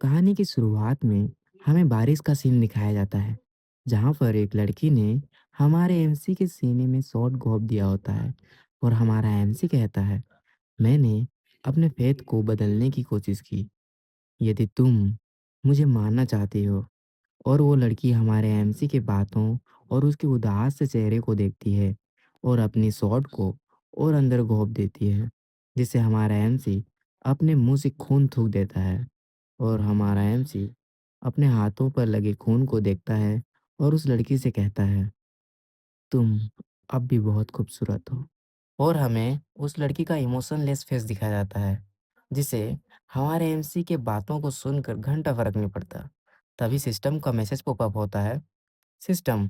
कहानी की शुरुआत में हमें बारिश का सीन दिखाया जाता है, जहाँ पर एक लड़की ने हमारे एमसी के सीने में शॉट घोंप दिया होता है और हमारा एमसी कहता है, मैंने अपने फेथ को बदलने की कोशिश की। यदि तुम मुझे मारना चाहती हो। और वो लड़की हमारे एमसी की बातों और उसके उदास से चेहरे को देखती है और अपनी शॉट को और अंदर घोंप देती है, जिससे हमारा एमसी अपने मुंह से खून थूक देता है और हमारा एमसी अपने हाथों पर लगे खून को देखता है और उस लड़की से कहता है, तुम अब भी बहुत खूबसूरत हो। और हमें उस लड़की का इमोशनलेस फेस दिखाया जाता है, जिसे हमारे एमसी के बातों को सुनकर घंटा फर्क नहीं पड़ता। तभी सिस्टम का मैसेज पॉपअप होता है। System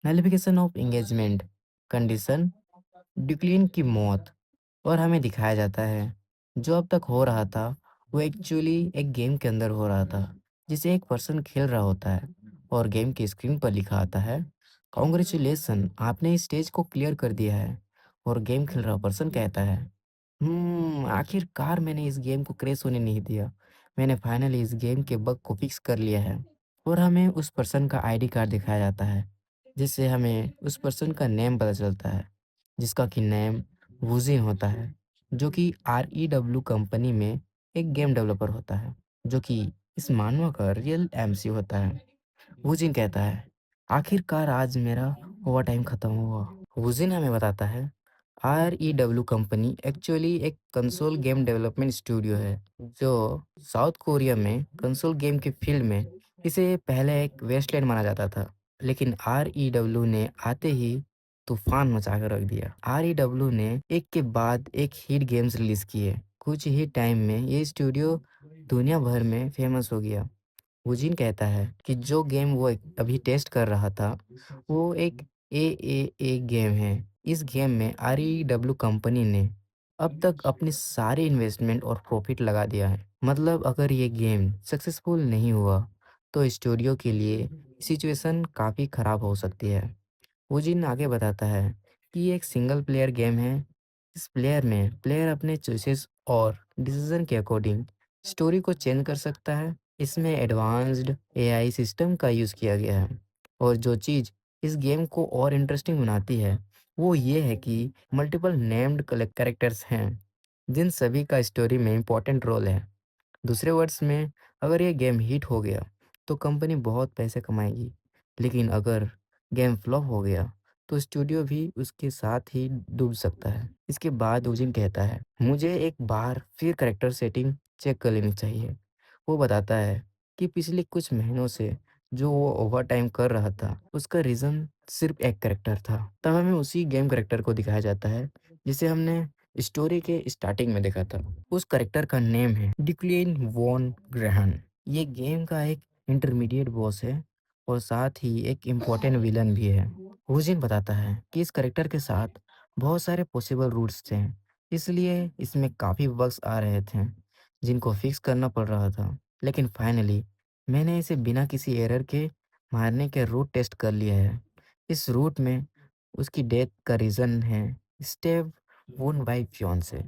नलिफिकेशन of engagement condition decline की मौत। और हमें दिखाया जाता है जो अब तक हो रहा था वो एक्चुअली एक गेम के अंदर हो रहा था, जिसे एक पर्सन खेल रहा होता है और गेम की स्क्रीन पर लिखा आता है, कॉन्ग्रेचुलेसन, आपने इस स्टेज को क्लियर कर दिया है। और गेम खेल रहा पर्सन कहता है, आखिरकार मैंने इस गेम को क्रैश होने नहीं दिया। मैंने फाइनली इस गेम के बग को फिक्स कर लिया है। और हमें उस पर्सन का आईडी कार्ड दिखाया जाता है, जिससे हमें उस पर्सन का नेम पता चलता है, जिसका कि नेम वुजिन होता है, जो कि REW कंपनी में एक गेम डेवलपर होता है, जो कि इस मानव का रियल एमसी होता है। वुजिन कहता है, आखिरकार आज मेरा ओवर टाइम खत्म हुआ। वुजिन हमें बताता है, REW कंपनी एक्चुअली एक कंसोल गेम डेवलपमेंट स्टूडियो है, जो साउथ कोरिया में कंसोल गेम के फील्ड में इसे पहले एक वेस्टलैंड माना जाता था। लेकिन REW ने आते ही तूफान मचा कर रख दिया। REW ने एक के बाद एक हिट गेम्स रिलीज किए। कुछ ही टाइम में ये स्टूडियो दुनिया भर में फेमस हो गया। वुजिन कहता है कि जो गेम वो अभी टेस्ट कर रहा था, वो एक AAA गेम है। इस गेम में REW कंपनी ने अब तक अपनी सारी इन्वेस्टमेंट और प्रॉफिट लगा दिया है। मतलब अगर ये गेम सक्सेसफुल नहीं हुआ, तो स्टूडियो के लिए सिचुएशन काफ़ी खराब हो सकती है। वुजिन आगे बताता है कि ये एक सिंगल प्लेयर गेम है। इस प्लेयर में प्लेयर अपने चॉइसेस और डिसीजन के अकॉर्डिंग स्टोरी को चेंज कर सकता है। इसमें एडवांस्ड AI सिस्टम का यूज़ किया गया है। और जो चीज़ इस गेम को और इंटरेस्टिंग बनाती है, वो ये है कि मल्टीपल नेम्ड कैरेक्टर्स हैं, जिन सभी का स्टोरी में इम्पोर्टेंट रोल है। दूसरे वर्ड्स में, अगर ये गेम हिट हो गया तो कंपनी बहुत पैसे कमाएगी, लेकिन अगर गेम फ्लॉप हो गया तो स्टूडियो भी उसके साथ ही डूब सकता है। इसके बाद उजिन कहता है, मुझे एक बार फिर करेक्टर सेटिंग चेक कर लेनी चाहिए। वो बताता है कि पिछले कुछ महीनों से जो वो ओवर टाइम कर रहा था, उसका रीज़न सिर्फ एक करेक्टर था। तब हमें उसी गेम करेक्टर को दिखाया जाता है जिसे हमने स्टोरी के स्टार्टिंग में देखा था। उस करेक्टर का नेम है डिक्लेन वॉन ग्रहण। ये गेम का एक इंटरमीडिएट बॉस है और साथ ही एक इम्पोर्टेंट विलन भी है। हुजिन बताता है कि इस करेक्टर के साथ बहुत सारे पॉसिबल रूट्स थे, इसलिए इसमें काफ़ी बग्स आ रहे थे, जिनको फिक्स करना पड़ रहा था। लेकिन फाइनली मैंने इसे बिना किसी एरर के मारने के रूट टेस्ट कर लिया है। इस रूट में उसकी डेथ का रीज़न है स्टेव वोन बाई फियांसे,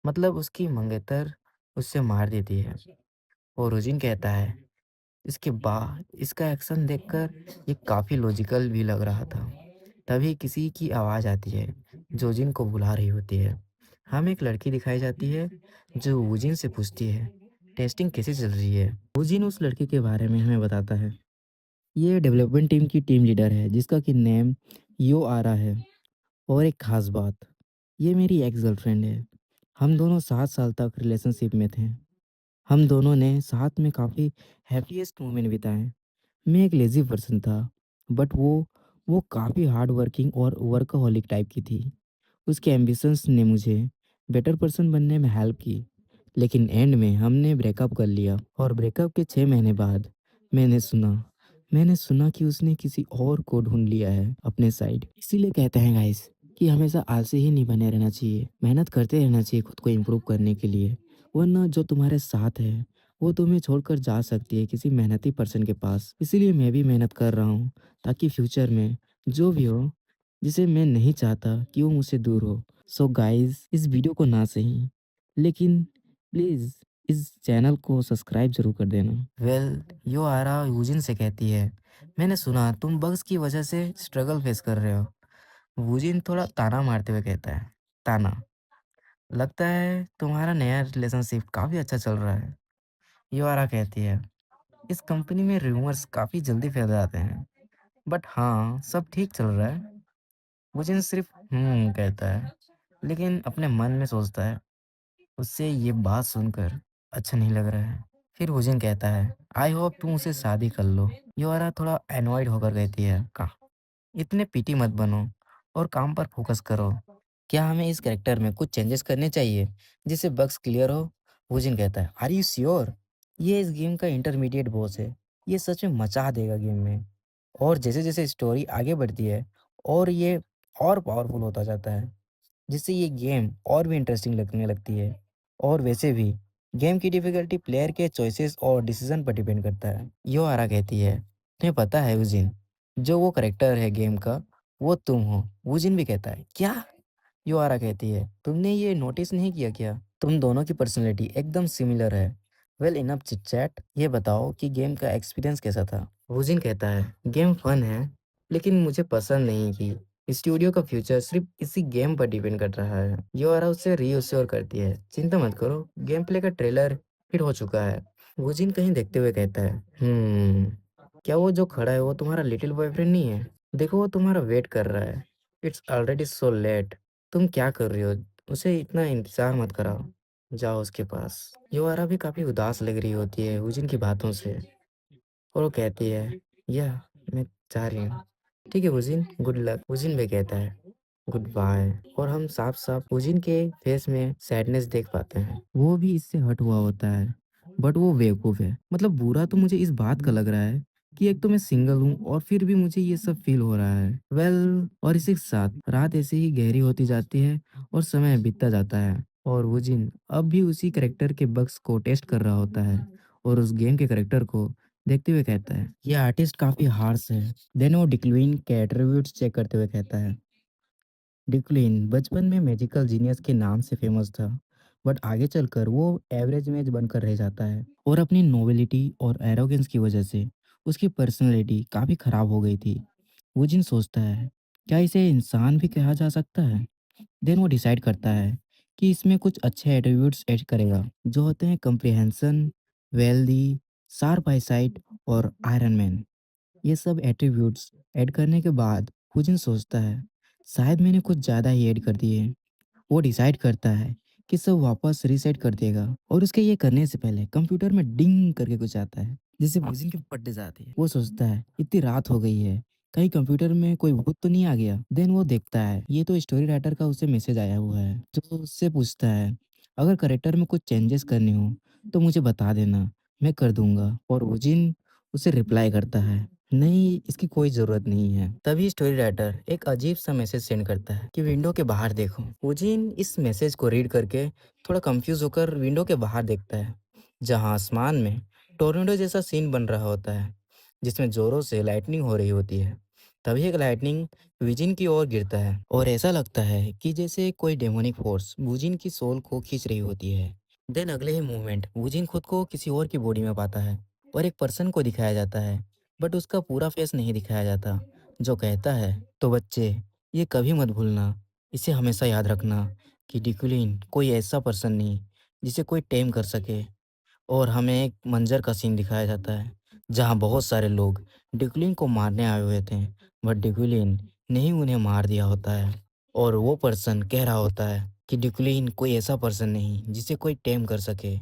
मतलब उसकी मंगेतर उससे मार देती है। और रोजिन कहता है, इसके बाद इसका एक्शन देखकर ये काफ़ी लॉजिकल भी लग रहा था। तभी किसी की आवाज़ आती है जो जिन को बुला रही होती है। हमें एक लड़की दिखाई जाती है जो वुजिन से पूछती है, टेस्टिंग कैसे चल रही है। वुजिन उस लड़की के बारे में हमें बताता है, ये डेवलपमेंट टीम की टीम लीडर है, जिसका कि नेम यो आरा है। और एक खास बात, ये मेरी एक्स गर्लफ्रेंड है। हम दोनों 7 साल तक रिलेशनशिप में थे। हम दोनों ने साथ में काफ़ी हैप्पीएस्ट मोमेंट बिताए। मैं एक लेज़ी पर्सन था, बट वो काफ़ी हार्ड वर्किंग और वर्कaholic टाइप की थी। उसके एम्बिशंस ने मुझे बेटर पर्सन बनने में हेल्प की। लेकिन एंड में हमने ब्रेकअप कर लिया और ब्रेकअप के 6 महीने बाद मैंने सुना मैंने सुना कि उसने किसी और को ढूँढ लिया है अपने साइड। इसीलिए कहते हैं गाइस कि हमेशा आलसी ही नहीं बने रहना चाहिए। मेहनत करते रहना चाहिए खुद को इम्प्रूव करने के लिए। वरना जो तुम्हारे साथ है, वो तुम्हें छोड़कर जा सकती है किसी मेहनती पर्सन के पास। इसीलिए मैं भी मेहनत कर रहा हूँ, ताकि फ्यूचर में जो भी हो, जिसे मैं नहीं चाहता कि वो मुझसे दूर हो। सो गाइस, इस वीडियो को ना सही, लेकिन प्लीज़ इस चैनल को सब्सक्राइब ज़रूर कर देना। यो आरा यूजिन से कहती है, मैंने सुना तुम बग्स की वजह से स्ट्रगल फेस कर रहे हो। वूजिन थोड़ा ताना मारते हुए कहता है, ताना, लगता है तुम्हारा नया रिलेशनशिप काफ़ी अच्छा चल रहा है। युआरा कहती है, इस कंपनी में रूमर्स काफ़ी जल्दी फैल जाते हैं, बट हाँ, सब ठीक चल रहा है। वूजिन सिर्फ कहता है, लेकिन अपने मन में सोचता है, उससे ये बात सुनकर अच्छा नहीं लग रहा है। फिर वूजिन कहता है, आई होप तुम उसे शादी कर लो। युआरा थोड़ा एनॉयड होकर कहती है, का इतने पीटी मत बनो और काम पर फोकस करो। क्या हमें इस कैरेक्टर में कुछ चेंजेस करने चाहिए जिससे बग्स क्लियर हो? वुजिन कहता है, आर यू श्योर? ये इस गेम का इंटरमीडिएट बॉस है। ये सच में मचा देगा गेम में। और जैसे जैसे स्टोरी आगे बढ़ती है और ये और पावरफुल होता जाता है, जिससे ये गेम और भी इंटरेस्टिंग लगने लगती है। और वैसे भी गेम की डिफिकल्टी प्लेयर के चॉइसेस और डिसीजन पर डिपेंड करता है। यो आरा कहती है, तुम्हें पता है वुजिन, जो वो करेक्टर है गेम का, वो तुम हो। वुजिन भी कहता है, क्या? युआरा कहती है, तुमने ये नोटिस नहीं किया क्या? तुम दोनों की पर्सनैलिटी एकदम सिमिलर है। वेल इनफ चिट चैट, ये बताओ कि गेम का एक्सपीरियंस कैसा था? वुजिन कहता है, गेम फन है, लेकिन मुझे पसंद नहीं कि स्टूडियो का फ्यूचर सिर्फ इसी गेम पर डिपेंड कर रहा है। युआरा उससे रीअश्योर करती है, चिंता मत करो, गेम प्ले का ट्रेलर हिट हो चुका है। वुजिन कहीं देखते हुए कहता है, क्या वो जो खड़ा है वो तुम्हारा लिटिल बॉयफ्रेंड नहीं है? देखो वो तुम्हारा वेट कर रहा है। It's already so let. तुम क्या कर रही हो? उसे इतना इंतज़ार मत कराओ, जाओ उसके पास। युआरा भी काफ़ी उदास लग रही होती है वुजिन की बातों से, और वो कहती है, या मैं जा रही हूँ। ठीक है वुजिन, गुड लक। वुजिन भी कहता है, गुड बाय। और हम साफ-साफ वुजिन के फेस में सैडनेस देख पाते हैं। वो भी इससे हर्ट हुआ होता है, बट वो बेवकूफ़ है। मतलब बुरा तो मुझे इस बात का लग रहा है कि एक तो मैं सिंगल हूँ और फिर भी मुझे ये सब फ़ील हो रहा है। और इसी के साथ रात ऐसे ही गहरी होती जाती है और समय बीतता जाता है, और वुजिन अब भी उसी कैरेक्टर के बग्स को टेस्ट कर रहा होता है और उस गेम के कैरेक्टर को देखते हुए कहता है, ये आर्टिस्ट काफ़ी हार्श है। देन वो डिक्लुइन के एट्रीब्यूट्स चेक करते हुए कहता है, डिक्लिन बचपन में मैजिकल जीनियस के नाम से फेमस था, बट आगे चलकर वो एवरेज मैच बनकर रह जाता है, और अपनी नोबिलिटी और एरोगेंस की वजह से उसकी पर्सनैलिटी काफ़ी खराब हो गई थी। वो जिन सोचता है, क्या इसे इंसान भी कहा जा सकता है? देन वो डिसाइड करता है कि इसमें कुछ अच्छे एट्रीब्यूट्स ऐड करेगा, जो होते हैं कंप्रिहेंशन, वेल्दी, शार्प आईसाइट और आयरन मैन। ये सब एट्रीब्यूट्स ऐड करने के बाद फुजिन सोचता है, शायद मैंने कुछ ज़्यादा ही ऐड कर दिए। वो डिसाइड करता है कि सब वापस रीसेट कर देगा, और उसके ये करने से पहले कंप्यूटर में डिंग करके कुछ आता है, जिससे फुजिन के पट्टे जाते हैं। वो सोचता है, इतनी रात हो गई है, कहीं कंप्यूटर में कोई भूत तो नहीं आ गया। देन वो देखता है, ये तो स्टोरी राइटर का उसे मैसेज आया हुआ है, जो उससे पूछता है, अगर करेक्टर में कुछ चेंजेस करने हो तो मुझे बता देना, मैं कर दूंगा। और वुजिन उसे रिप्लाई करता है, नहीं, इसकी कोई ज़रूरत नहीं है। तभी स्टोरी राइटर एक अजीब सा मैसेज सेंड करता है कि विंडो के बाहर देखो। वुजिन इस मैसेज को रीड करके थोड़ा कंफ्यूज होकर विंडो के बाहर देखता है, जहां आसमान में टोर्नेडो जैसा सीन बन रहा होता है, जिसमें जोरों से लाइटनिंग हो रही होती है। तभी एक लाइटनिंग वुजिन की ओर गिरता है, और ऐसा लगता है कि जैसे कोई डेमोनिक फोर्स वुजिन की सोल को खींच रही होती है। देन अगले ही मूवमेंट वुजिन खुद को किसी और की बॉडी में पाता है, और एक पर्सन को दिखाया जाता है, बट उसका पूरा फेस नहीं दिखाया जाता, जो कहता है, तो बच्चे, ये कभी मत भूलना, इसे हमेशा याद रखना कि डिकुलिन कोई ऐसा पर्सन नहीं जिसे कोई टेम कर सके। और हमें एक मंजर का सीन दिखाया जाता है, जहाँ बहुत सारे लोग डिकुलिन को मारने आए हुए थे, बट डिकुलिन ने ही उन्हें मार दिया होता है। और वो पर्सन कह रहा होता है कि डिकुलिन कोई ऐसा पर्सन नहीं जिसे कोई टेम कर सके।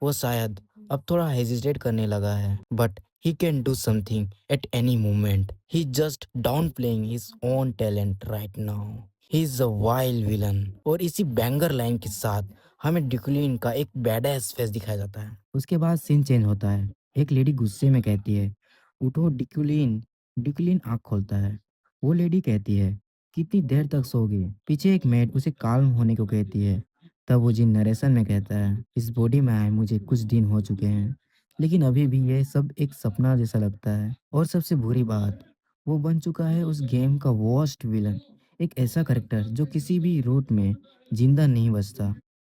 वो शायद अब थोड़ा हेजिटेट करने लगा है, but he can do something at any moment. He just down playing his own talent right now. He is a wild villain. और इसी बैंगर लाइन के साथ हमें डिकुलिन का एक बैडएस फेस दिखाया जाता है। उसके बाद सीन चेंज होता है। एक लेडी गुस्से में कहती है, उठो डिकुलिन। डिकुलिन आँख खोलता है। वो लेडी कहती है, कितनी देर तक सोगी? पीछे एक मेड उसे काल्म होने को कहती है। तब वो जिन नरेशन में कहता है, इस बॉडी में आए मुझे कुछ दिन हो चुके हैं, लेकिन अभी भी ये सब एक सपना जैसा लगता है। और सबसे बुरी बात, वो बन चुका है उस गेम का वर्स्ट विलन, एक ऐसा करेक्टर जो किसी भी रूट में जिंदा नहीं बचता।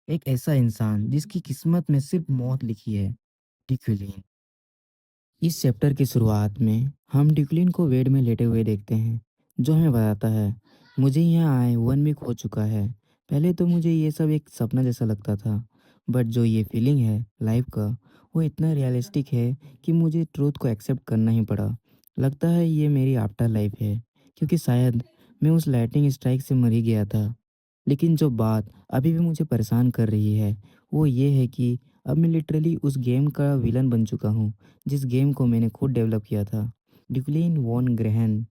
एक ऐसा इंसान जिसकी किस्मत में सिर्फ मौत लिखी है। डिक्विलिन। इस चैप्टर की शुरुआत में हम डिक्लिन को बेड में लेटे हुए देखते हैं, जो हमें बताता है मुझे यहाँ आए 1 वीक हो चुका है। पहले तो मुझे ये सब एक सपना जैसा लगता था, बट जो ये फीलिंग है लाइफ का, वो इतना रियलिस्टिक है कि मुझे ट्रूथ को एक्सेप्ट करना ही पड़ा। लगता है ये मेरी आफ्टर लाइफ है, क्योंकि शायद मैं उस लाइटनिंग स्ट्राइक से मर ही गया था। लेकिन जो बात अभी भी मुझे परेशान कर रही है, वो ये है कि अब मैं लिटरली उस गेम का विलन बन चुका हूँ, जिस गेम को मैंने खुद डेवलप किया था। डिक्लिन वॉन ग्रहन,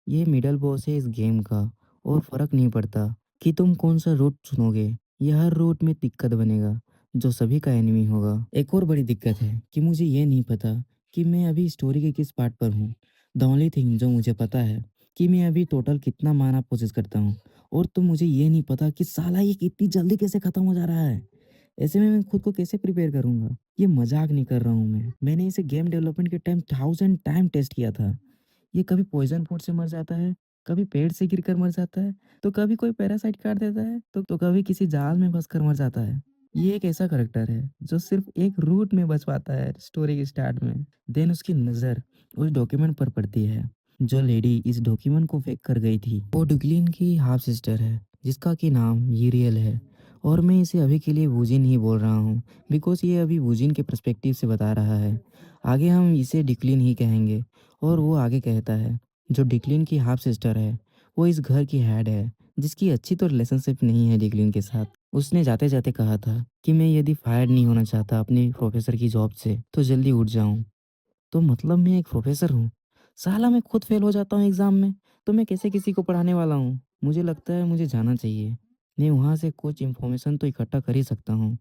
ये मिडल बॉस है इस गेम का, और फ़र्क नहीं पड़ता कि तुम कौन सा रूट चुनोगे, ये हर रूट में दिक्कत बनेगा, जो सभी का एनिमी होगा। एक और बड़ी दिक्कत है कि मुझे ये नहीं पता कि मैं अभी स्टोरी के किस पार्ट पर हूँ। द ओनली थिंग जो मुझे पता है कि मैं अभी टोटल कितना माना प्रोसेस करता हूँ, और तो मुझे ये नहीं पता कि साला ये कितनी जल्दी कैसे ख़त्म हो जा रहा है। ऐसे में मैं खुद को कैसे प्रिपेयर करूँगा? ये मज़ाक नहीं कर रहा हूँ मैं। मैंने इसे गेम डेवलपमेंट के टाइम 1000 टाइम टेस्ट किया था। ये कभी पॉइज़न फूड से मर जाता है, कभी पेड़ से गिरकर मर जाता है, तो कभी कोई पैरासाइट काट देता है, तो कभी किसी जाल में फँसकर मर जाता है। ये एक ऐसा करैक्टर है जो सिर्फ़ एक रूट में बच पाता है स्टोरी के स्टार्ट में। देन उसकी नज़र उस डॉक्यूमेंट पर पड़ती है। जो लेडी इस डॉक्यूमेंट को फेंक कर गई थी, वो डुगलिन की हाफ सिस्टर है, जिसका कि नाम यूरियल है। और मैं इसे अभी के लिए वूजिन ही बोल रहा हूँ, बिकॉज़ ये अभी वूजिन के पर्सपेक्टिव से बता रहा है। आगे हम इसे डिक्लिन ही कहेंगे। और वो आगे कहता है, जो डिक्लिन की हाफ सिस्टर है, वो इस घर की हेड है, जिसकी अच्छी तो रिलेशनशिप नहीं है डिक्लिन के साथ। उसने जाते जाते कहा था कि मैं यदि फायर नहीं होना चाहता अपनी प्रोफेसर की जॉब से, तो जल्दी उठ जाऊं। तो मतलब मैं एक प्रोफेसर हूँ? साला मैं खुद फेल हो जाता हूँ एग्जाम में, तो मैं कैसे किसी को पढ़ाने वाला हूँ? मुझे लगता है मुझे जाना चाहिए। मैं वहाँ से कुछ इन्फॉर्मेशन तो इकट्ठा कर ही सकता हूँ।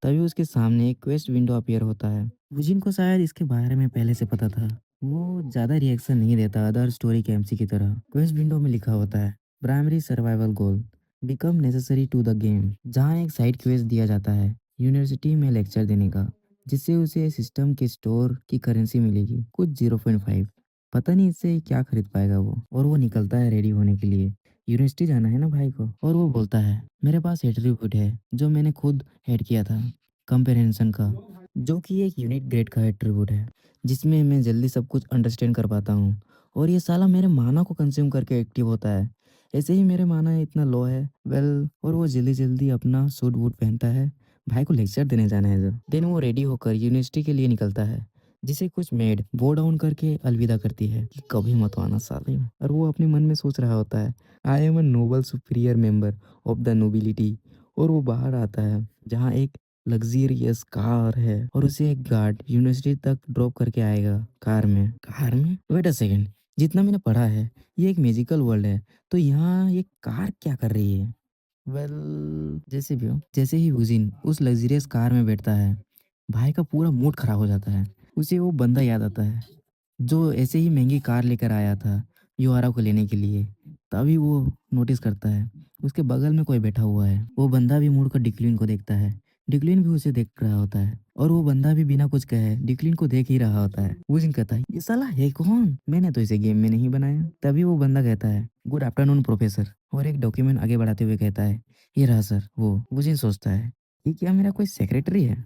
तभी उसके सामने एक क्वेस्ट विंडो अपीयर होता है। यूजिन को शायद इसके बारे में पहले से पता था। वो ज़्यादा रिएक्शन नहीं देता अदर स्टोरी के एमसी की तरह। क्वेस्ट विंडो में लिखा होता है, primary survival goal become necessary to the game, जहाँ एक साइड क्वेस्ट दिया जाता है यूनिवर्सिटी में लेक्चर देने का, जिससे उसे सिस्टम के स्टोर की करेंसी मिलेगी, कुछ 0.5। पता नहीं इससे क्या खरीद पाएगा वो, और वो निकलता है रेडी होने के लिए। यूनिवर्सिटी जाना है ना भाई को, और वो बोलता है मेरे पास एट्रीब्यूट है जो मैंने खुद ऐड किया था, कंप्रहेंशन का, जो कि एक यूनिक ग्रेड का एट्रीब्यूट है, जिसमें मैं जल्दी सब कुछ अंडरस्टैंड कर पाता हूँ। और ये साला मेरे माना को कंज्यूम करके एक्टिव होता है। ऐसे ही मेरे माना इतना लो है, और वो जल्दी जल्दी अपना सूट वूट पहनता है, भाई को लेक्चर देने जाना है जो। देन वो रेडी होकर यूनिवर्सिटी के लिए निकलता है, जिसे कुछ मेड बो डाउन करके अलविदा करती है कि कभी मत आना साले। और वो अपने मन में सोच रहा होता है, I am a Nobel superior member of the nobility. और वो बाहर आता है, जहाँ एक लग्जरियस कार है, और उसे एक गार्ड यूनिवर्सिटी तक ड्रॉप करके आएगा कार में वेट अ सेकेंड। जितना मैंने पढ़ा है, ये एक मैजिकल वर्ल्ड है, तो यहाँ ये कार क्या कर रही है? जैसे भी हो, जैसे ही वुजिन उस लग्जरियस कार में बैठता है, भाई का पूरा मूड खराब हो जाता है। उसे वो बंदा याद आता है जो ऐसे ही महंगी कार लेकर आया था युहारा को लेने के लिए। तभी वो नोटिस करता है उसके बगल में कोई बैठा हुआ है। वो बंदा भी मुड़ कर डिक्लिन को देखता है। डिक्लिन भी उसे देख रहा होता है, और वो बंदा भी बिना कुछ कहे डिक्लिन को देख ही रहा होता है। वुजिन कहता है, ये साला है कौन? मैंने तो इसे गेम में नहीं बनाया। तभी वो बंदा कहता है, गुड आफ्टरनून प्रोफेसर, और एक डॉक्यूमेंट आगे बढ़ाते हुए कहता है, ये रहा सर। वो वुजिन सोचता है, ये क्या मेरा कोई सेक्रेटरी है?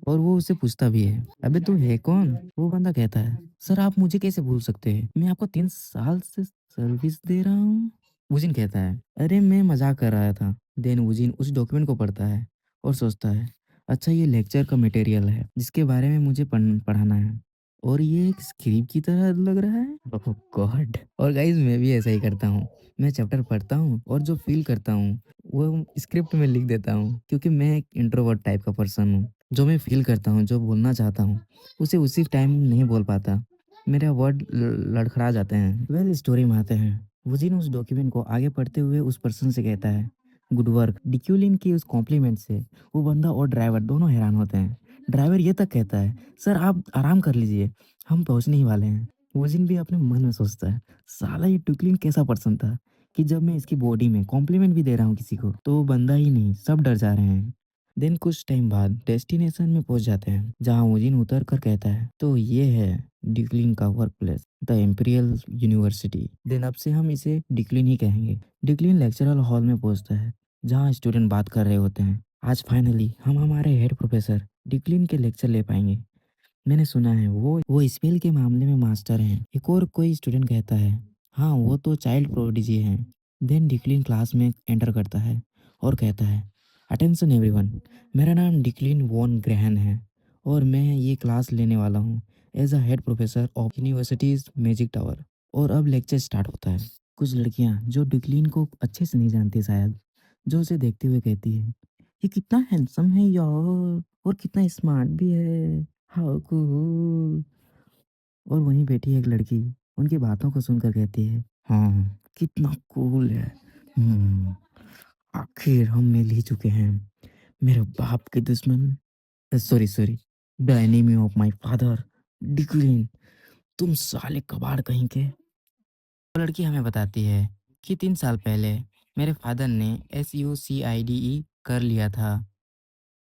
और वो उससे पूछता भी है, अबे तू है कौन? वो बंदा कहता है, सर आप मुझे कैसे भूल सकते हैं, मैं आपको 3 साल से सर्विस दे रहा हूँ। वुजिन कहता है, अरे मैं मजाक कर रहा था। देन वुजिन उस डॉक्यूमेंट को पढ़ता है और सोचता है, अच्छा ये लेक्चर का मटेरियल है जिसके बारे में मुझे पढ़ाना है, और ये एक स्क्रिप्ट की तरह लग रहा है। ओह गॉड। और गाइज मैं भी ऐसा ही करता हूँ। मैं चैप्टर पढ़ता हूँ और जो फील करता हूँ वो स्क्रिप्ट में लिख देता हूँ, क्योंकि मैं एक इंट्रोवर्ट टाइप का पर्सन हूँ। जो मैं फ़ील करता हूँ, जो बोलना चाहता हूँ, उसे उसी टाइम नहीं बोल पाता। मेरे वर्ड लड़खड़ा जाते हैं। स्टोरी में आते हैं। वज़ीन उस डॉक्यूमेंट को आगे पढ़ते हुए उस पर्सन से कहता है, गुड वर्क। डिक्यूलिन की उस कॉम्प्लीमेंट से वो बंदा और ड्राइवर दोनों हैरान होते हैं। ड्राइवर ये तक कहता है, सर आप आराम कर लीजिए, हम पहुँचने ही वाले हैं। वज़ीन भी अपने मन में सोचता है, साला ये डिक्यूलिन कैसा पर्सन था कि जब मैं इसकी बॉडी में कॉम्प्लीमेंट भी दे रहा हूँ किसी को, तो वो बंदा ही नहीं, सब डर जा रहे हैं। देन कुछ टाइम बाद डेस्टिनेशन में पहुंच जाते हैं, जहां ओजिन उतर कर कहता है, तो ये है डिक्लिन का work place, the imperial university. Then अब से हम इसे डिक्लिन ही कहेंगे। डिक्लिन लेक्चरल हॉल में पहुंचता है, जहां स्टूडेंट बात कर रहे होते हैं। आज फाइनली हम हमारे हेड प्रोफेसर डिक्लिन के लेक्चर ले पाएंगे। मैंने सुना है वो स्पेल के मामले में मास्टर हैं। एक और कोई स्टूडेंट कहता है, हाँ वो तो चाइल्ड प्रोडिजी हैं। देन डिक्लिन क्लास में एंटर करता है और कहता है, अटेंशन एवरीवन, मेरा नाम डिक्लिन वॉन ग्रहन है और मैं ये क्लास लेने वाला हूँ as a head professor of universities magic tower. और अब लेक्चर स्टार्ट होता है। कुछ लड़कियाँ जो डिक्लिन को अच्छे से नहीं जानती शायद, जो उसे देखते हुए कहती है, ये कितना हैंडसम है यार, और कितना स्मार्ट भी है, हाउ कूल। और वहीं बैठी एक लड़की उनकी बातों को सुनकर कहती है, हाँ कितना कूल है। हम्म, आखिर हम मिल ही चुके हैं, मेरे बाप के दुश्मन। Sorry sorry, the enemy of my father, decline. तुम साले कबाड़ कहीं के। वो लड़की हमें बताती है कि 3 साल पहले मेरे फादर ने SUCIDE कर लिया था।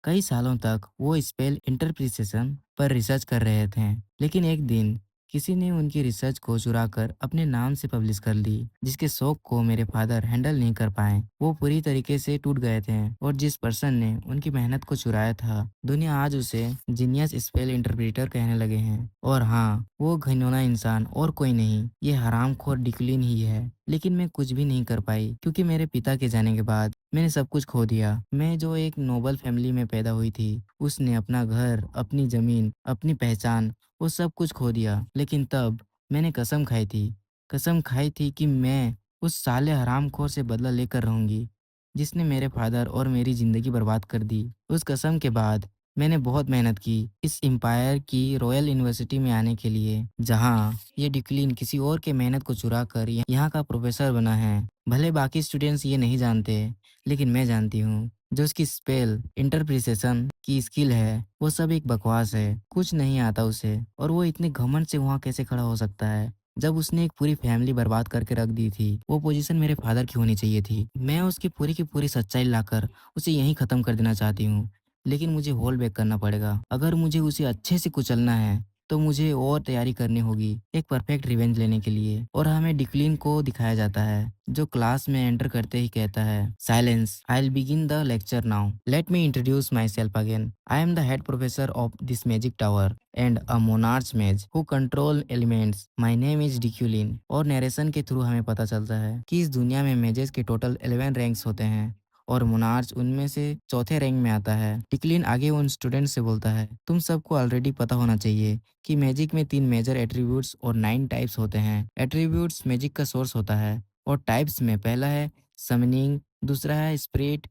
कई सालों तक वो स्पेल इंटरप्रिटेशन पर रिसर्च कर रहे थे, लेकिन एक दिन किसी ने उनकी रिसर्च को चुराकर अपने नाम से पब्लिश कर ली, जिसके शौक को मेरे फादर हैंडल नहीं कर पाए। वो पूरी तरीके से टूट गए थे और जिस पर्सन ने उनकी मेहनत को चुराया था, दुनिया आज उसे जीनियस स्पेल इंटरप्रेटर कहने लगे हैं। और हाँ, वो घिनौना इंसान और कोई नहीं, ये हरामखोर डिक्लिन ही है। लेकिन मैं कुछ भी नहीं कर पाई क्योंकि मेरे पिता के जाने के बाद मैंने सब कुछ खो दिया। मैं जो एक नोबल फैमिली में पैदा हुई थी, उसने अपना घर, अपनी ज़मीन, अपनी पहचान, वो सब कुछ खो दिया। लेकिन तब मैंने कसम खाई थी कि मैं उस साले हरामखोर से बदला लेकर रहूँगी, जिसने मेरे फादर और मेरी ज़िंदगी बर्बाद कर दी। उस कसम के बाद मैंने बहुत मेहनत की इस एम्पायर की रॉयल यूनिवर्सिटी में आने के लिए, जहाँ ये डिक्लीन किसी और के मेहनत को चुरा कर यहाँ का प्रोफेसर बना है। भले बाकी स्टूडेंट्स ये नहीं जानते, लेकिन मैं जानती हूँ, जो उसकी स्पेल इंटरप्रिटेशन की स्किल है वो सब एक बकवास है, कुछ नहीं आता उसे। और वो इतने घमंड से वहाँ कैसे खड़ा हो सकता है जब उसने एक पूरी फैमिली बर्बाद करके रख दी थी। वो पोजीशन मेरे फादर की होनी चाहिए थी। मैं उसकी पूरी की पूरी सच्चाई लाकर उसे यहीं ख़त्म कर देना चाहती हूँ, लेकिन मुझे होल्ड बैक करना पड़ेगा। अगर मुझे उसे अच्छे से कुचलना है तो मुझे और तैयारी करनी होगी एक परफेक्ट रिवेंज लेने के लिए। और हमें डिक्लीन को दिखाया जाता है, जो क्लास में एंटर करते ही कहता है, silence, I will begin the lecture now. Let me introduce myself again. I am the head professor of this magic tower and a monarch mage who control elements. My name is Deculein. और narration के through हमें पता चलता है कि इस दुनिया में मेजेस के टोटल 11 रैंक्स होते हैं और मोनार्च उनमें से चौथे रैंक में आता है। डिक्लिन आगे उन स्टूडेंट से बोलता है, तुम सबको ऑलरेडी पता होना चाहिए कि मैजिक में 3 मेजर एट्रीब्यूट्स और 9 टाइप्स होते हैं। एट्रीब्यूट्स मैजिक का सोर्स होता है और टाइप्स में पहला है समनिंग, दूसरा है spirit,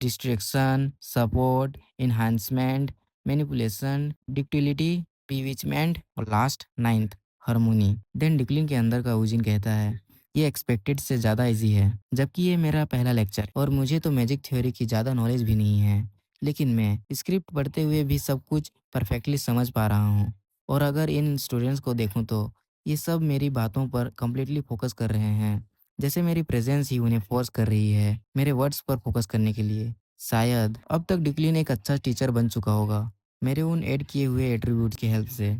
distraction, support, enhancement, manipulation, ductility, bewitchment और last ninth harmony. Then Deculein के अंदर का उजिन कहता है, ये एक्सपेक्टेड से ज़्यादा इजी है, जबकि ये मेरा पहला लेक्चर और मुझे तो मैजिक थ्योरी की ज़्यादा नॉलेज भी नहीं है, लेकिन मैं स्क्रिप्ट पढ़ते हुए भी सब कुछ परफेक्टली समझ पा रहा हूँ। और अगर इन स्टूडेंट्स को देखूँ तो ये सब मेरी बातों पर कम्प्लीटली फोकस कर रहे हैं, जैसे मेरी प्रेजेंस ही उन्हें फोर्स कर रही है मेरे वर्ड्स पर फोकस करने के लिए। शायद अब तक डिक्लीन एक अच्छा टीचर बन चुका होगा मेरे उन ऐड किए हुए एट्रीब्यूट की हेल्प से।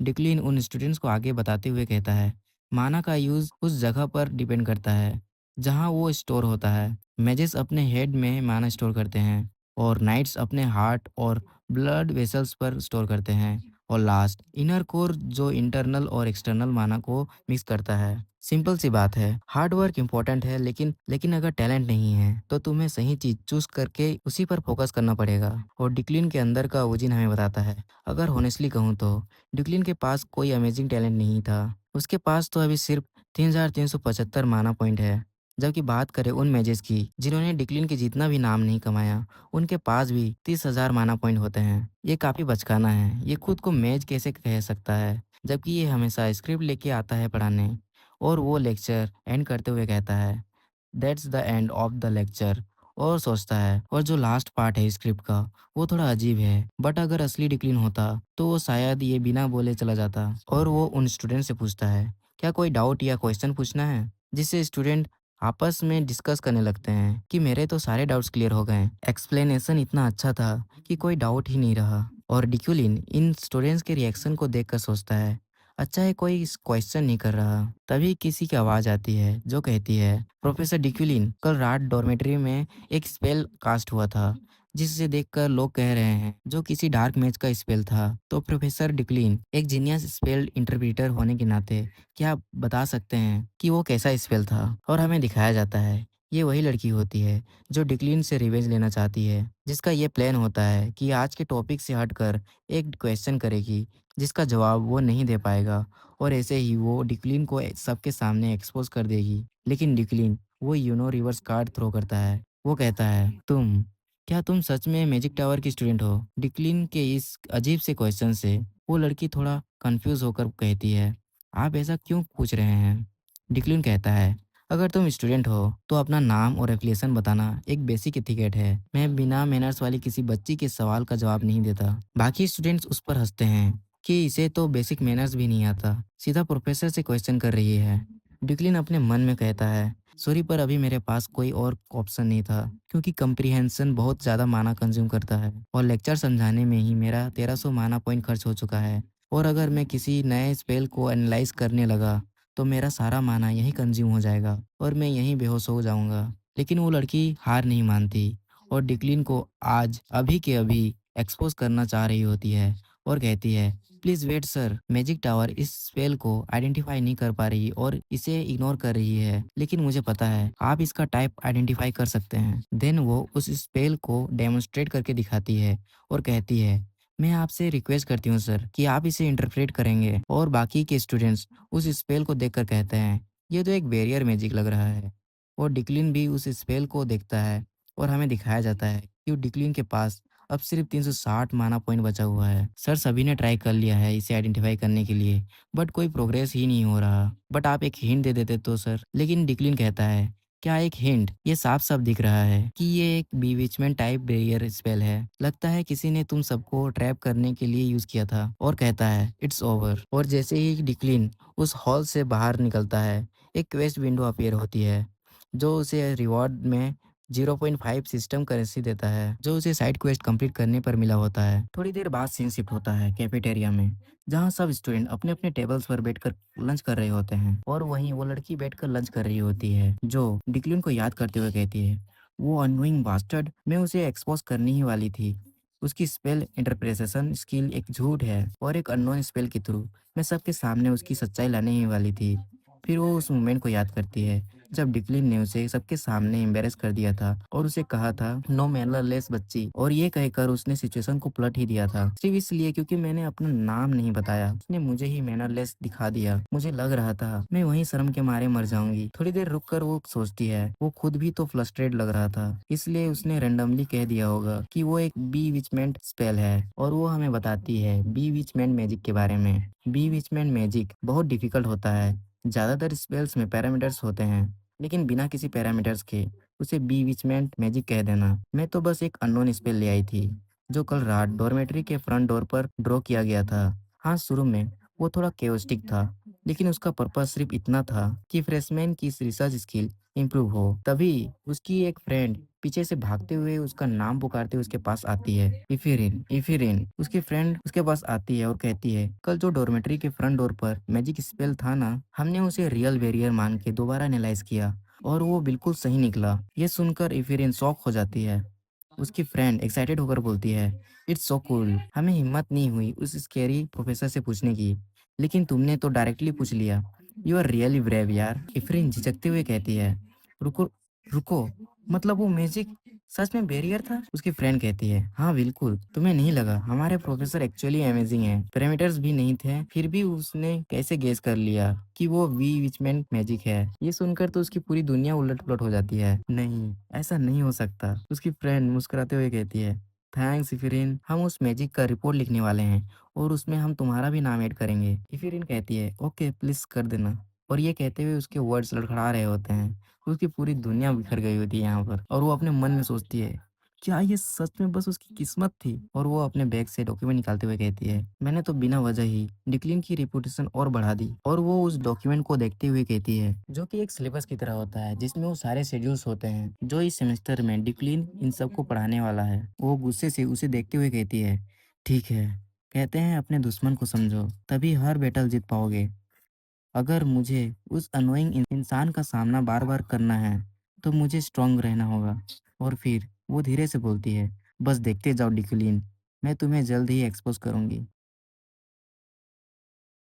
डिक्लीन उन स्टूडेंट्स को आगे बताते हुए कहता है, माना का यूज़ उस जगह पर डिपेंड करता है जहाँ वो स्टोर होता है। मैजेस अपने हेड में माना स्टोर करते हैं और नाइट्स अपने हार्ट और ब्लड वेसल्स पर स्टोर करते हैं। और लास्ट इनर कोर जो इंटरनल और एक्सटर्नल माना को मिक्स करता है। सिंपल सी बात है, हार्ड वर्क इंपॉर्टेंट है, लेकिन अगर टैलेंट नहीं है तो तुम्हें सही चीज चूज करके उसी पर फोकस करना पड़ेगा। और डिक्लिन के अंदर का ओजिन हमें बताता है, अगर होनेस्टली कहूँ तो डिक्लिन के पास कोई अमेजिंग टैलेंट नहीं था। उसके पास तो अभी सिर्फ 3375 माना पॉइंट है। जबकि बात करें उन मैजेस की जिन्होंने डिक्लिन के जितना भी नाम नहीं कमाया, उनके पास भी 30,000 माना पॉइंट होते हैं। ये काफी बचकाना है, ये खुद को मैज कैसे कह सकता है, जबकि ये हमेशा स्क्रिप्ट लेके आता है पढ़ाने। और वो लेक्चर एंड करते हुए कहता है, that's the end of the lecture. और सोचता है, और जो लास्ट पार्ट है स्क्रिप्ट का वो थोड़ा अजीब है, बट अगर असली डिक्लिन होता तो वो शायद ये बिना बोले चला जाता। और वो उन स्टूडेंट से पूछता है, क्या कोई डाउट या क्वेश्चन पूछना है, जिससे स्टूडेंट आपस में डिस्कस करने लगते हैं कि मेरे तो सारे डाउट्स क्लियर हो गए। एक्सप्लेनेशन इतना अच्छा था कि कोई डाउट ही नहीं रहा। और डिक्यूलिन इन स्टूडेंट्स के रिएक्शन को देखकर सोचता है, अच्छा है कोई इस क्वेश्चन नहीं कर रहा। तभी किसी की आवाज़ आती है जो कहती है, प्रोफेसर डिक्यूलिन, कल रात डॉर्मेट्री में एक स्पेल कास्ट हुआ था जिसे देखकर लोग कह रहे हैं जो किसी डार्क मैच का स्पेल था। तो प्रोफेसर डिक्लिन एक जीनियस स्पेल इंटरप्रेटर होने के नाते क्या आप बता सकते हैं कि वो कैसा स्पेल था? और हमें दिखाया जाता है ये वही लड़की होती है जो डिक्लिन से रिवेंज लेना चाहती है, जिसका ये प्लान होता है कि आज के टॉपिक से हटकर एक क्वेश्चन करेगी जिसका जवाब वो नहीं दे पाएगा, और ऐसे ही वो डिक्लिन को सबके सामने एक्सपोज कर देगी। लेकिन डिक्लिन वो रिवर्स कार्ड थ्रो करता है। वो कहता है, क्या तुम सच में मैजिक टावर की स्टूडेंट हो? डिक्लिन के इस अजीब से क्वेश्चन से वो लड़की थोड़ा कंफ्यूज होकर कहती है, आप ऐसा क्यों पूछ रहे हैं? डिक्लिन कहता है, अगर तुम स्टूडेंट हो तो अपना नाम और एफिलिएशन बताना एक बेसिक एथिकेट है। मैं बिना मैनर्स वाली किसी बच्ची के सवाल का जवाब नहीं देता। बाकी स्टूडेंट्स उस पर हंसते हैं कि इसे तो बेसिक मैनर्स भी नहीं आता, सीधा प्रोफेसर से क्वेश्चन कर रही है। डिक्लिन अपने मन में कहता है, सॉरी पर अभी मेरे पास कोई और ऑप्शन नहीं था, क्योंकि कंप्रीहेंशन बहुत ज़्यादा माना कंज्यूम करता है और लेक्चर समझाने में ही मेरा 1300 माना पॉइंट खर्च हो चुका है। और अगर मैं किसी नए स्पेल को एनालाइज करने लगा तो मेरा सारा माना यहीं कंज्यूम हो जाएगा और मैं यहीं बेहोश हो जाऊंगा। लेकिन वो लड़की हार नहीं मानती और डिक्लिन को आज अभी के अभी एक्सपोज करना चाह रही होती है और कहती है, please wait sir, magic tower इस स्पेल को आइडेंटिफाई नहीं कर पा रही और इसे इग्नोर कर रही है, लेकिन मुझे पता है आप इसका टाइप आइडेंटिफाई कर सकते हैं। देन वो उस स्पेल को डेमोन्स्ट्रेट करके दिखाती है और कहती है, मैं आपसे रिक्वेस्ट करती हूँ सर कि आप इसे इंटरप्रेट करेंगे। और बाकी के स्टूडेंट्स उस स्पेल को देखकर कहते हैं, ये तो एक बैरियर मैजिक लग रहा है। और डिक्लिन भी उस स्पेल को देखता है और हमें दिखाया जाता है कि डिक्लिन के पास अब सिर्फ 360 माना पॉइंट बचा हुआ है। सर सभी ने ट्राई कर लिया है इसे आइडेंटिफाई करने के लिए, बट कोई प्रोग्रेस ही नहीं हो रहा। बट आप एक हिंट दे देते तो सर। लेकिन डिक्लिन कहता है, क्या एक हिंट? ये साफ साफ दिख रहा है कि ये एक बीविचमेंट टाइप बैरियर स्पेल है। लगता है किसी ने तुम सबको ट्रैप करने के लिए यूज किया था। और कहता है, इट्स ओवर। और जैसे ही डिक्लिन उस हॉल से बाहर निकलता है, एक क्वेस्ट विंडो अपीयर होती है जो उसे रिवॉर्ड में 0.5 सिस्टम करेंसी देता है, जो उसे साइड क्वेस्ट कंप्लीट करने पर मिला होता है। थोड़ी देर बाद सीन शिफ्ट होता है कैफेटेरिया में, जहाँ सब स्टूडेंट अपने अपने टेबल्स पर बैठकर लंच कर रहे होते हैं और वहीं वो लड़की बैठकर लंच कर रही होती है जो डिक्लिन को याद करते हुए कहती है, वो अननोइंग बास्टर्ड, मैं उसे एक्सपोज करने ही वाली थी। उसकी स्पेल इंटरप्रिटेशन स्किल एक झूठ है और एक अननोन स्पेल के थ्रू मैं सबके सामने उसकी सच्चाई लाने ही वाली थी। फिर वो उस मोमेंट को याद करती है जब डिक्लिन ने उसे सबके सामने एम्बेरस कर दिया था और उसे कहा था, नो मैनरलेस बच्ची, और ये कहकर उसने सिचुएशन को पलट ही दिया था, सिर्फ इसलिए क्योंकि मैंने अपना नाम नहीं बताया। उसने मुझे ही मैनरलेस दिखा दिया। मुझे लग रहा था मैं वहीं शर्म के मारे मर जाऊंगी। थोड़ी देर रुक कर वो सोचती है, वो खुद भी तो फ्लस्ट्रेट लग रहा था, इसलिए उसने रेंडमली कह दिया होगा कि वो एक बी विचमेंट स्पेल है। और वो हमें बताती है बी विचमेंट मैजिक के बारे में। बी विचमेंट मैजिक बहुत डिफिकल्ट होता है। ज़्यादातर स्पेल्स में पैरामीटर्स होते हैं, लेकिन बिना किसी पैरामीटर्स के उसे बी विचमेंट मैजिक कह देना। मैं तो बस एक अननोन स्पेल ले आई थी जो कल रात डॉर्मेट्री के फ्रंट डोर पर ड्रॉ किया गया था। हाँ, शुरू में वो थोड़ा केओस्टिक था, लेकिन उसका पर्पस सिर्फ इतना था कि फ्रेशमैन की रिसर्च स्किल इम्प्रूव हो। तभी उसकी एक फ्रेंड पीछे से भागते हुए उसका नाम पुकारते हुए उसके पास आती है, इफिरिन। इफिरिन उसकी फ्रेंड उसके पास आती है और कहती है, कल जो डॉर्मेट्री के फ्रंट डोर पर मैजिक स्पेल था ना, हमने उसे रियल बैरियर मान के दोबारा एनालाइज किया और वो बिल्कुल सही निकला। ये सुनकर इफिरिन शॉक हो जाती है। उसकी फ्रेंड एक्साइटेड होकर बोलती है, इट्स सो कूल। हमें हिम्मत नहीं हुई उस स्कैरी प्रोफेसर से पूछने की, लेकिन तुमने तो डायरेक्टली पूछ लिया। यू आर रियली ब्रेव यार। इफरिन झिझकते हुए कहती है, रुको रुको, मतलब वो मैजिक सच में बैरियर था? उसकी फ्रेंड कहती है, हाँ बिल्कुल, तुम्हें नहीं लगा हमारे प्रोफेसर एक्चुअली अमेजिंग है? पैरामीटर्स भी नहीं थे, फिर भी उसने कैसे गेस कर लिया कि वो वी विचमेंट मैजिक है? ये सुनकर तो उसकी पूरी दुनिया उलट पुलट हो जाती है। नहीं, ऐसा नहीं हो सकता। उसकी फ्रेंड मुस्कुराते हुए कहती है, थैंक्स इफिरिन, हम उस मैजिक का रिपोर्ट लिखने वाले हैं और उसमें हम तुम्हारा भी नाम ऐड करेंगे। इफिरिन कहती है, ओके प्लीज कर देना। और ये कहते हुए उसके वर्ड्स लड़खड़ा रहे होते हैं। उसकी पूरी दुनिया बिखर गई होती है यहाँ पर और वो अपने मन में सोचती है, क्या ये सच में बस उसकी किस्मत थी? और वो अपने बैग से डॉक्यूमेंट निकालते हुए कहती है, मैंने तो बिना वजह ही डिक्लिन की रेपुटेशन और बढ़ा दी। और वो उस डॉक्यूमेंट को देखते हुए कहती है, जो कि एक सिलेबस की तरह होता है जिसमें वो सारे शेड्यूल्स होते हैं जो इस सेमेस्टर में डिक्लिन इन सबको पढ़ाने वाला है। वो गुस्से से उसे देखते हुए कहती है, ठीक है, कहते हैं अपने दुश्मन को समझो तभी हर बैटल जीत पाओगे। अगर मुझे उस अनोइंग इंसान का सामना बार बार करना है तो मुझे स्ट्रांग रहना होगा। और फिर वो धीरे से बोलती है, बस देखते जाओ डिकुलीन, मैं तुम्हें जल्द ही एक्सपोज़ करूँगी।